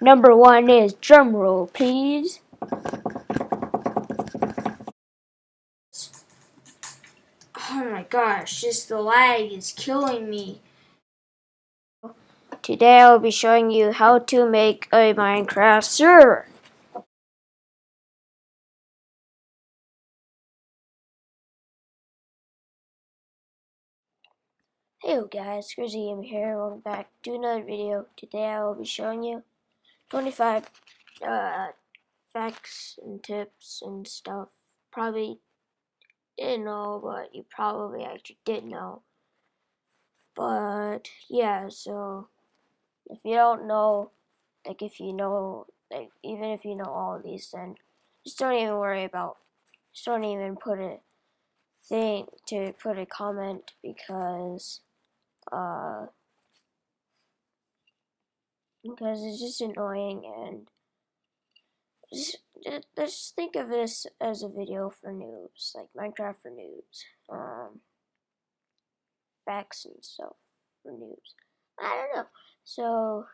Number 1 is drum roll, please. Oh my gosh, just the lag is killing me. Today I will be showing you how to make a Minecraft server. Hey guys, CrazyGAMR here. Welcome back to another video. Today I will be showing you 25 facts and tips and stuff. Probably didn't know, but you probably actually did know. But yeah, so if you don't know, like if you know, like even if you know all of these, then just don't even worry about. Just don't even put a thing to put a comment because it's just annoying, and just think of this as a video for noobs, like Minecraft for noobs, facts and stuff for noobs. I don't know. So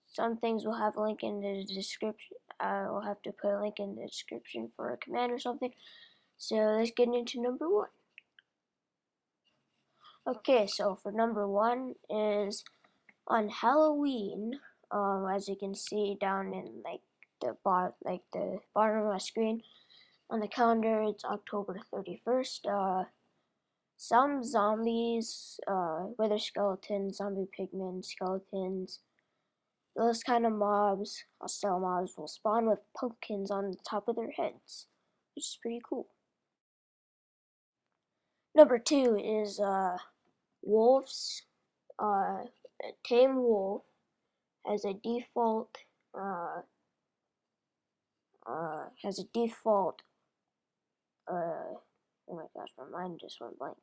some things will have a link in the description. We'll have to put a link in the description for a command or something. So let's get into number 1. Okay, so for number 1 is on Halloween. As you can see down in the bottom of my screen on the calendar, it's October 31st. Some zombies, whether skeletons, zombie pigmen, skeletons, those kind of mobs, hostile mobs, will spawn with pumpkins on the top of their heads, which is pretty cool. Number 2 is wolves. A tame wolf has a default oh my gosh, my mind just went blank.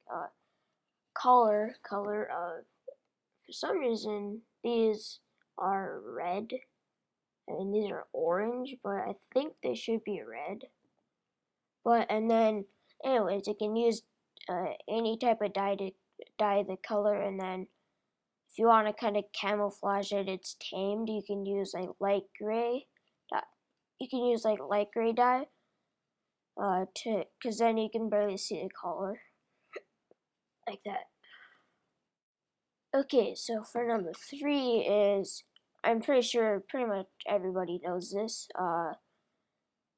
Color. For some reason these are red and these are orange, but I think they should be red. And then anyways, you can use any type of dye to dye the color, and then if you want to kind of camouflage it, it's tamed, you can use like light gray dye. You can use like light gray dye because then you can barely see the color like that. Okay, so for number 3 is, I'm pretty sure pretty much everybody knows this.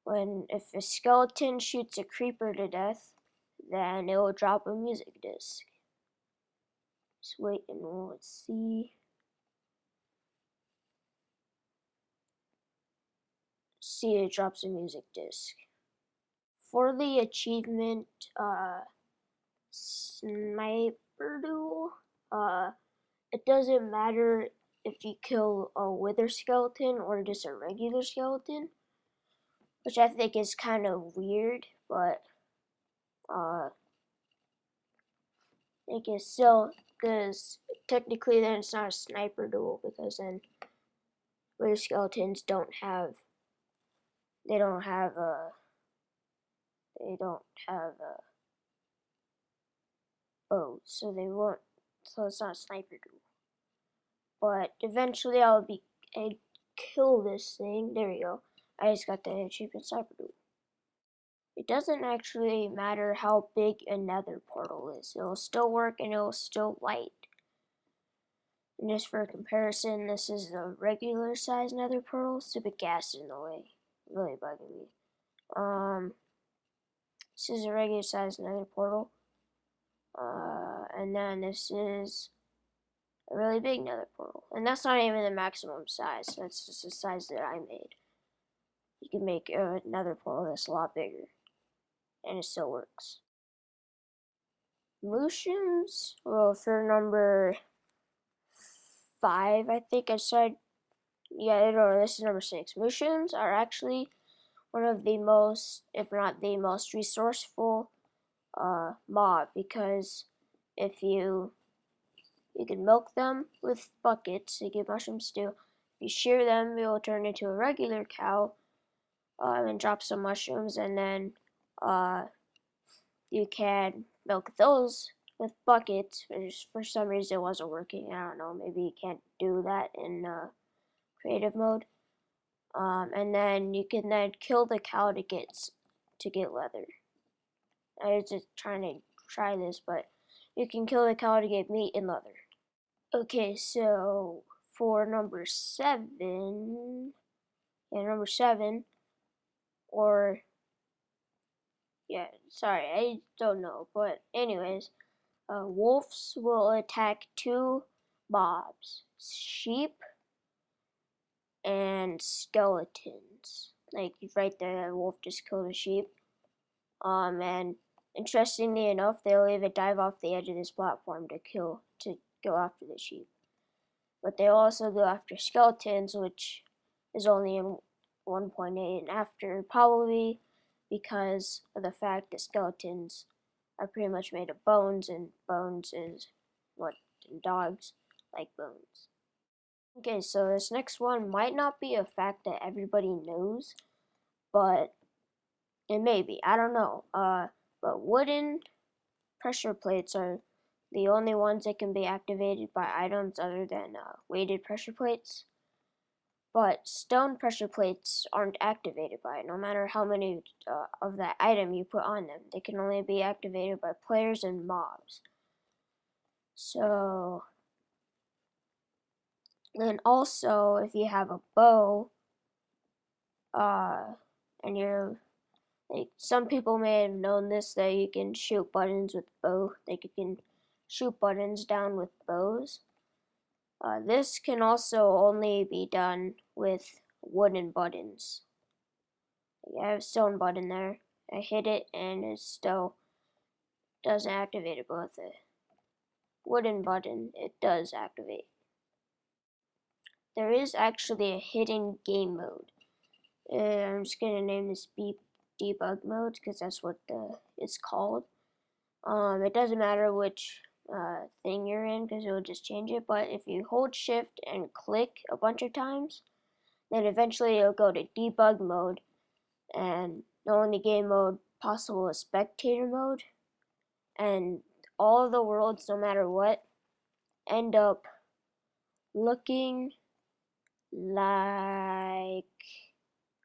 If a skeleton shoots a creeper to death, then it will drop a music disc. Just wait and let's see. See, it drops a music disc. For the achievement, Sniper Duel, it doesn't matter if you kill a wither skeleton or just a regular skeleton, which I think is kind of weird, but I guess still, because technically then it's not a sniper duel, because then wither skeletons don't have bows, so they won't, so it's not a sniper duel. But eventually I'd kill this thing. There we go. I just got the achievement sniper duel. It doesn't actually matter how big a nether portal is. It will still work and it will still light. And just for comparison, this is a regular size nether portal. Stupid gas in the way. Really bugging me. This is a regular size nether portal. And then this is a really big nether portal. And that's not even the maximum size. That's just the size that I made. You can make a nether portal that's a lot bigger. And it still works. Mushrooms, well, for number 5, I think I said, yeah, no, this is number 6. Mushrooms are actually one of the most, if not the most resourceful mob, because if you can milk them with buckets, you get mushroom stew. If you shear them, it will turn into a regular cow and drop some mushrooms, and then you can milk those with buckets, which for some reason it wasn't working. I don't know, maybe you can't do that in creative mode. And then you can then kill the cow to get leather. I was just trying to try this, but you can kill the cow to get meat and leather. Okay, so for number 7, or yeah, sorry, I don't know, but anyways, wolves will attack 2 mobs: sheep and skeletons. Like right there, the wolf just killed a sheep. And interestingly enough, they'll even dive off the edge of this platform to go after the sheep. But they'll also go after skeletons, which is only in 1.8 and after, probably because of the fact that skeletons are pretty much made of bones, and bones is what dogs like bones. Okay, so this next one might not be a fact that everybody knows, but it may be. I don't know. But wooden pressure plates are the only ones that can be activated by items other than weighted pressure plates. But stone pressure plates aren't activated by it, no matter how many of that item you put on them. They can only be activated by players and mobs. So then also, if you have a bow, and you're like, some people may have known this, that you can shoot buttons with bow. Like you can shoot buttons down with bows. This can also only be done with wooden buttons. I have a stone button there. I hit it and it still doesn't activate it, but with a wooden button, it does activate. There is actually a hidden game mode. I'm just gonna name this debug mode because that's what it's called. It doesn't matter which thing you're in because it will just change it. But if you hold shift and click a bunch of times, then eventually it'll go to debug mode, and the only game mode possible is spectator mode, and all of the worlds, no matter what, end up looking like,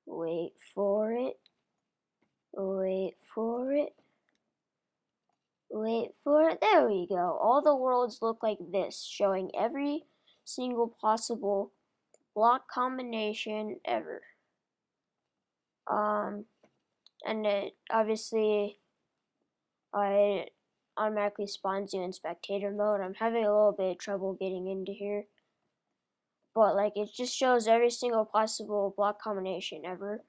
wait for it, there we go. All the worlds look like this, showing every single possible block combination ever. And it obviously it automatically spawns you in spectator mode. I'm having a little bit of trouble getting into here, but like it just shows every single possible block combination ever.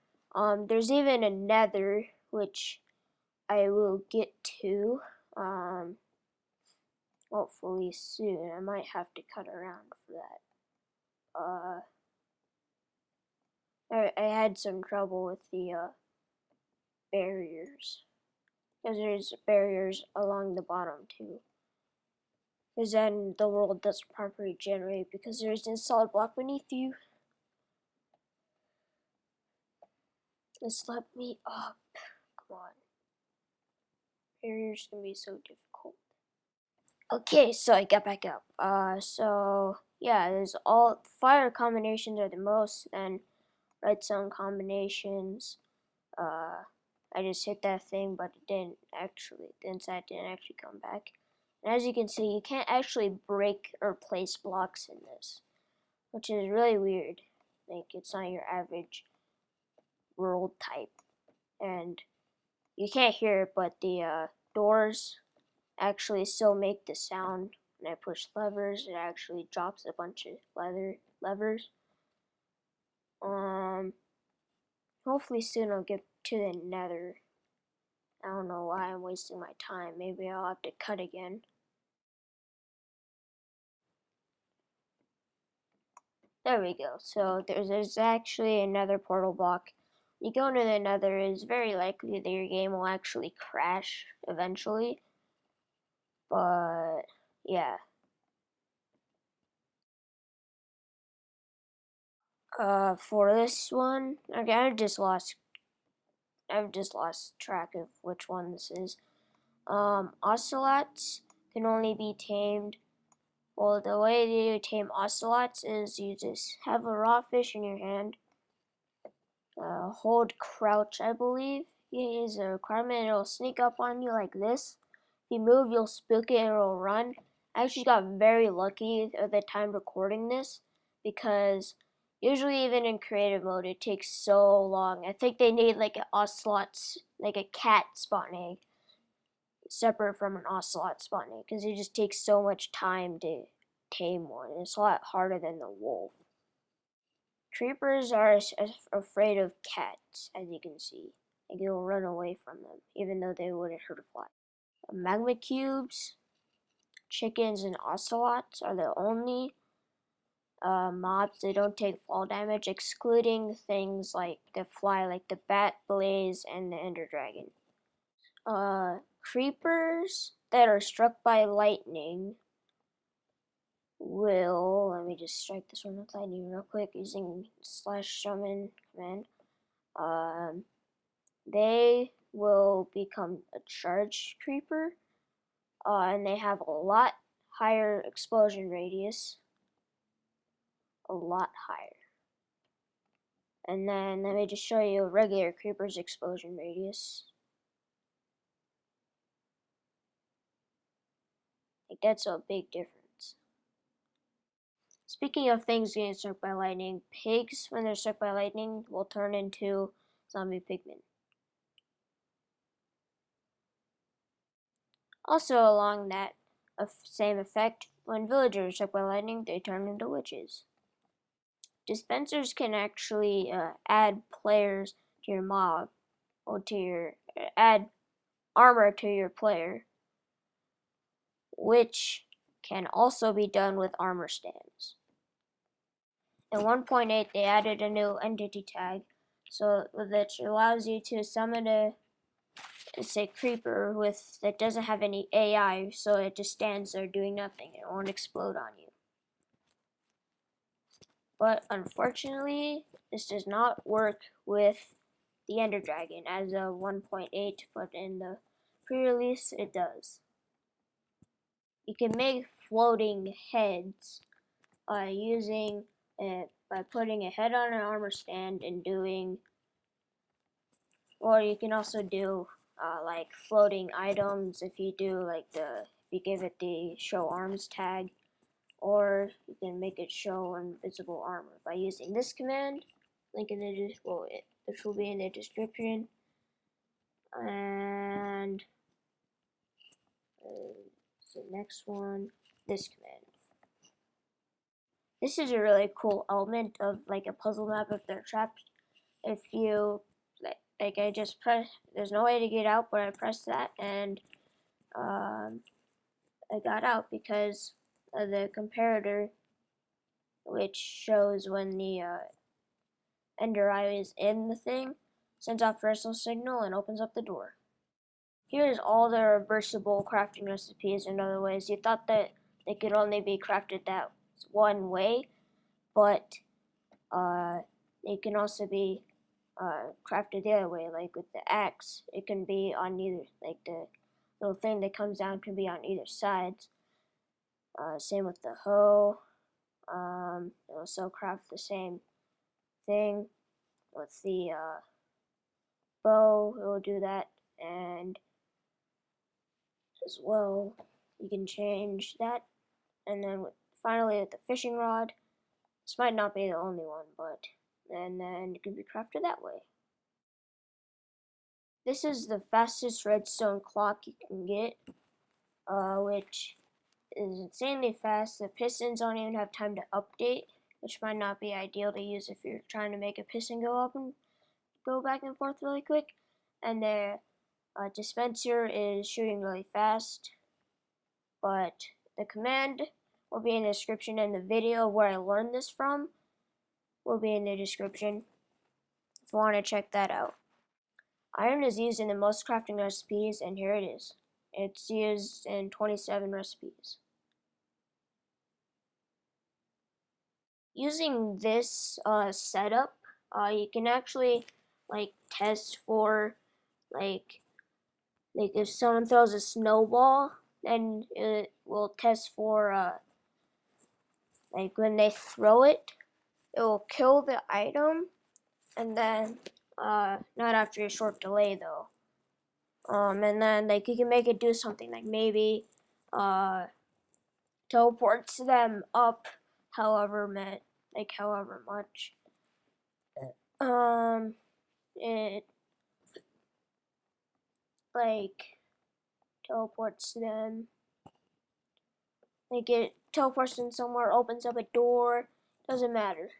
There's even a nether, which I will get to hopefully soon. I might have to cut around for that. I had some trouble with the barriers, because there's barriers along the bottom too. Because then the world doesn't properly generate because there's a solid block beneath you. Just let me up. Come on. Barriers can be so difficult. Okay, so I got back up. So yeah, there's all fire combinations are the most, and redstone combinations. I just hit that thing, but it didn't actually. The inside didn't actually come back. And as you can see, you can't actually break or place blocks in this, which is really weird. Like it's not your average world type, and you can't hear it, but the doors actually still make the sound. When I push levers, it actually drops a bunch of levers. Hopefully soon I'll get to the nether. I don't know why I'm wasting my time. Maybe I'll have to cut again. There we go. So there's actually another portal block. When you go into the nether, it's very likely that your game will actually crash eventually. But yeah. For this one, okay, I've just lost track of which one this is. Ocelots can only be tamed Well, the way that you tame ocelots is you just have a raw fish in your hand, hold crouch, I believe, is a requirement. It'll sneak up on you like this. If you move, you'll spook it and it'll run. I actually got very lucky at the time recording this because usually even in creative mode it takes so long. I think they need like an ocelot, like a cat spawn egg, separate from an ocelot spawn egg because it just takes so much time to tame one. It's a lot harder than the wolf. Creepers are afraid of cats, as you can see. Like they'll run away from them, even though they wouldn't hurt a fly. Magma cubes, chickens, and ocelots are the only mobs that don't take fall damage, excluding things like the fly, like the bat, blaze, and the ender dragon. Creepers that are struck by lightning will, let me just strike this one with lightning real quick using /summon command. They will become a charged creeper, and they have a lot higher explosion radius, a lot higher. And then let me just show you a regular creeper's explosion radius. Like that's a big difference. Speaking of things getting struck by lightning, pigs, when they're struck by lightning, will turn into zombie pigmen. Also along that same effect, when villagers are struck by lightning, they turn into witches. Dispensers can actually add players to your mob, or to your add armor to your player, which can also be done with armor stands. In 1.8, they added a new entity tag, so that allows you to summon a say creeper that doesn't have any AI, so it just stands there doing nothing. It won't explode on you. But unfortunately, this does not work with the Ender Dragon as a 1.8, but in the pre-release it does. You can make floating heads using by putting a head on an armor stand and doing, or you can also do like floating items if you do like if you give it the show arms tag, or you can make it show invisible armor by using this command. Link in the which will be in the description, and the next one, this command. This is a really cool element of like a puzzle map if they're trapped. If you like I just press, there's no way to get out, but I pressed that and I got out because of the comparator, which shows when the Ender Eye is in the thing, sends off reversal signal and opens up the door. Here's all the reversible crafting recipes in other ways. You thought that they could only be crafted that one way, but they can also be crafted the other way, like with the axe. It can be on either, like the little thing that comes down can be on either sides. Same with the hoe. Also craft the same thing with the bow. It will do that, and as well you can change that. And then finally with the fishing rod, this might not be the only one, but and then it can be crafted that way. This is the fastest redstone clock you can get, which is insanely fast. The pistons don't even have time to update, which might not be ideal to use if you're trying to make a piston go up and go back and forth really quick. And the dispenser is shooting really fast, but the command will be in the description, and the video where I learned this from will be in the description if you want to check that out. Iron is used in the most crafting recipes, and here it is. It's used in 27 recipes. Using this setup, you can actually like test for like if someone throws a snowball, then it will test for Like when they throw it, it will kill the item, and then not after a short delay though. And then like you can make it do something like maybe teleports them up however much. It like teleports them. Like it teleports them somewhere, opens up a door, doesn't matter.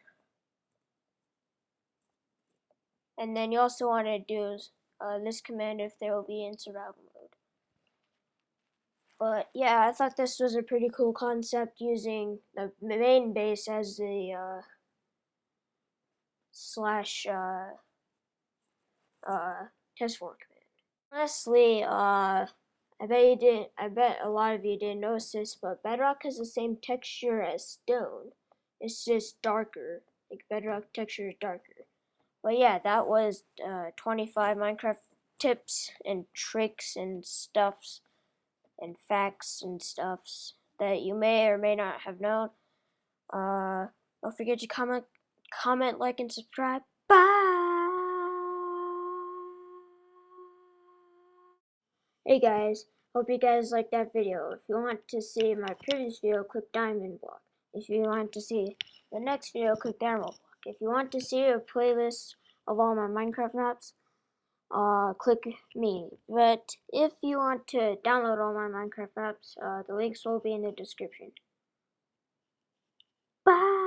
And then you also want to do this command if they will be in survival mode. But yeah, I thought this was a pretty cool concept using the main base as the slash test for command. Honestly, I bet a lot of you didn't notice this, but Bedrock has the same texture as stone. It's just darker. Like Bedrock texture is darker. But yeah, that was 25 Minecraft tips and tricks and stuffs and facts and stuffs that you may or may not have known. Don't forget to comment, like, and subscribe. Bye! Hey guys, hope you guys liked that video. If you want to see my previous video, click diamond block. If you want to see the next video, click the emerald block. If you want to see a playlist of all my Minecraft maps, click me. But if you want to download all my Minecraft maps, the links will be in the description. Bye!